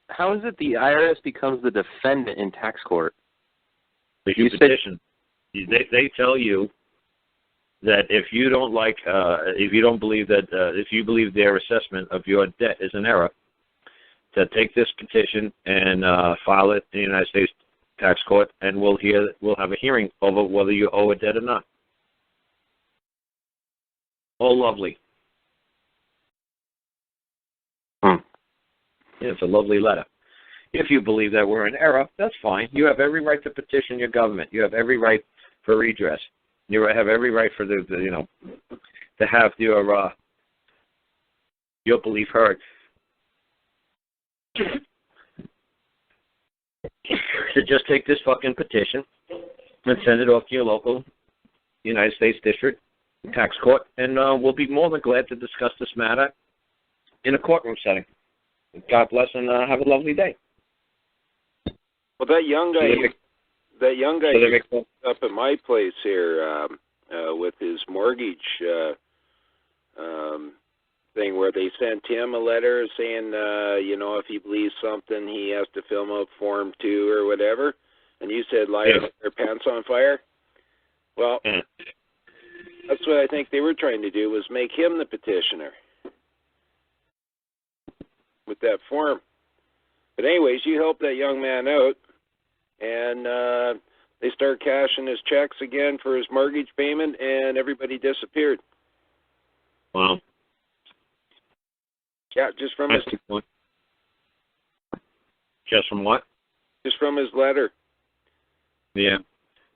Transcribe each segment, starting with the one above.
how is it the IRS becomes the defendant in tax court? If you petition, they tell you that if you don't like, if you don't believe that, if you believe their assessment of your debt is an error, to take this petition and file it in the United States tax court, and we'll have a hearing over whether you owe a debt or not. Oh, lovely. Yeah, it's a lovely letter. If you believe that we're in error, that's fine. You have every right to petition your government. You have every right for redress. You have every right for the to have your belief heard. To just take this fucking petition and send it off to your local United States District Tax Court, and we'll be more than glad to discuss this matter in a courtroom setting. God bless, and have a lovely day. Well, that young guy up at my place here with his mortgage thing, where they sent him a letter saying, if he believes something, he has to fill out Form 2 or whatever, and you said light their pants on fire. Well, that's what I think they were trying to do, was make him the petitioner with that form. But anyways, you help that young man out, and they start cashing his checks again for his mortgage payment, and everybody disappeared. Wow. Yeah, just from his... Just from what? Just from his letter. Yeah.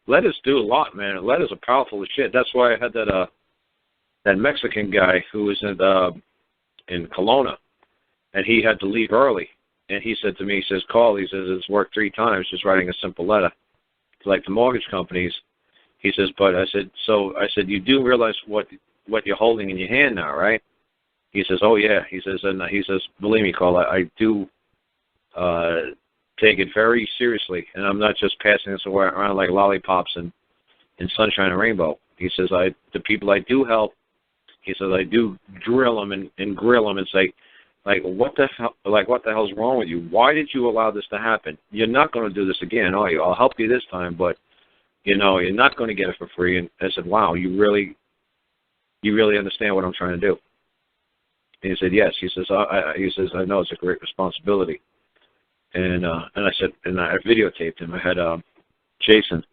Letters do a lot, man. Letters are powerful as shit. That's why I had that Mexican guy who was in Kelowna, and he had to leave early. And he said to me, he says, Carl, he says, it's worked 3 times just writing a simple letter. Like the mortgage companies, he says, but I said, you do realize what you're holding in your hand now, right? He says, oh yeah. He says, and he says, believe me, Carl, I do take it very seriously, and I'm not just passing this around like lollipops and sunshine and rainbow. He says, the people I do help, he says, I do drill them and grill them and say, what the hell's wrong with you? Why did you allow this to happen? You're not going to do this again, are you? I'll help you this time, but you're not going to get it for free. And I said, wow, you really understand what I'm trying to do. And he said, yes. He says, I know it's a great responsibility. And I said, and I videotaped him. I had Jason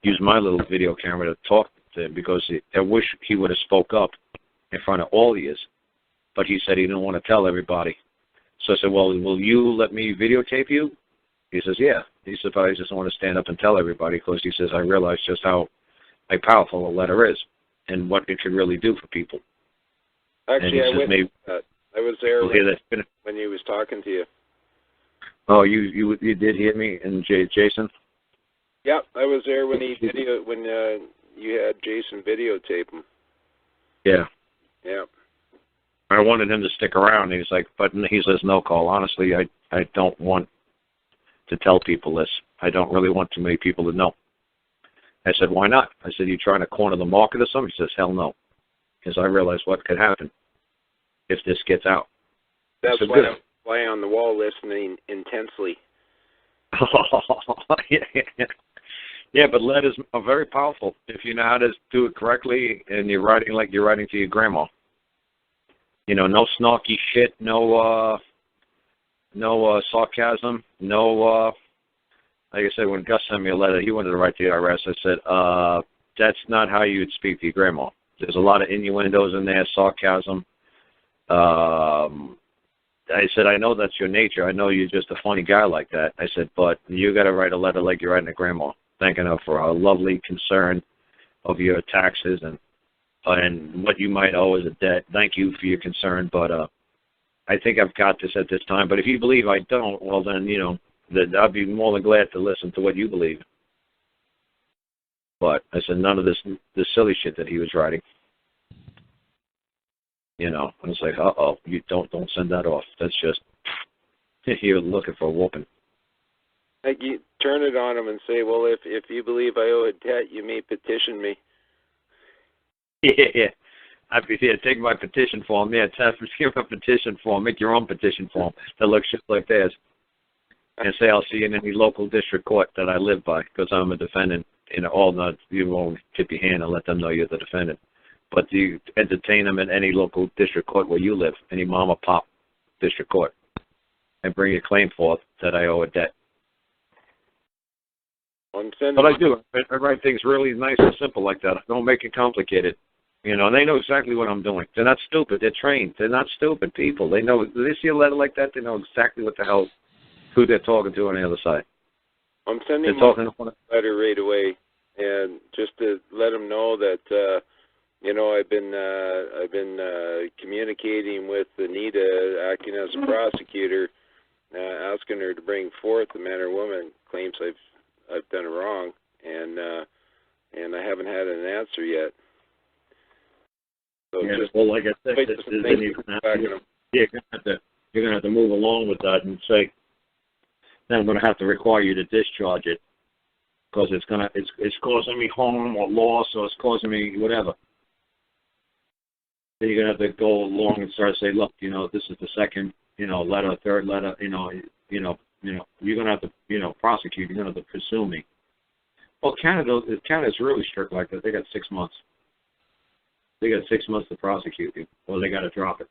use my little video camera to talk to him, because I wish he would have spoke up in front of all of you. But he said he didn't want to tell everybody. So I said, well, will you let me videotape you? He says, yeah. He said, but I just don't want to stand up and tell everybody, because he says, I realize just how powerful a letter is and what it can really do for people. Actually, I was there when he was talking to you. Oh, you did hear me and Jason? Yeah, I was there when you had Jason videotape him. Yeah. Yeah. I wanted him to stick around. He's like, but he says, no, Carl, honestly, I don't want to tell people this. I don't really want too many people to know. I said, why not? I said, you trying to corner the market or something? He says, hell no. Because I realize what could happen if this gets out. That's why I'm flying on the wall listening intensely. Yeah, but letters are very powerful if you know how to do it correctly, and you're writing like you're writing to your grandma. No snarky shit, no sarcasm, no, like I said, when Gus sent me a letter, he wanted to write to the IRS. I said, that's not how you would speak to your grandma. There's a lot of innuendos in there, sarcasm. I said, I know that's your nature. I know you're just a funny guy like that. I said, but you got to write a letter like you're writing to grandma, thanking her for her lovely concern of your taxes and what you might owe as a debt. Thank you for your concern, but I think I've got this at this time. But if you believe I don't, well then, I'd be more than glad to listen to what you believe. But I said, none of this silly shit that he was writing. And it's like, uh-oh, you don't send that off. That's just, you're looking for a whooping. Like, you turn it on him and say, well, if you believe I owe a debt, you may petition me. Yeah. Take my petition form. Yeah, give a petition form. Make your own petition form that looks just like theirs. and say I'll see you in any local district court that I live by, because I'm a defendant. You won't tip your hand and let them know you're the defendant. But you entertain them in any local district court where you live, any mom or pop district court, and bring your claim forth that I owe a debt. But I do. I write things really nice and simple like that. I don't make it complicated. And they know exactly what I'm doing. They're not stupid. They're trained. They're not stupid people. They know. They see a letter like that, they know exactly what the hell, who they're talking to on the other side. I'm sending a letter right away, and just to let them know that, I've been communicating with Anita, acting as a prosecutor, asking her to bring forth the man or woman claims I've done wrong, and I haven't had an answer yet. So like I said, you're gonna have to move along with that and say, then I'm gonna have to require you to discharge it, because it's causing me harm or loss, or it's causing me whatever. Then you're gonna have to go along and start to say, look, this is the second, letter, third letter, you're gonna have to, prosecute. You're gonna have to pursue me. Well, Canada's really strict like that. They got 6 months. They got 6 months to prosecute you, or they got to drop it.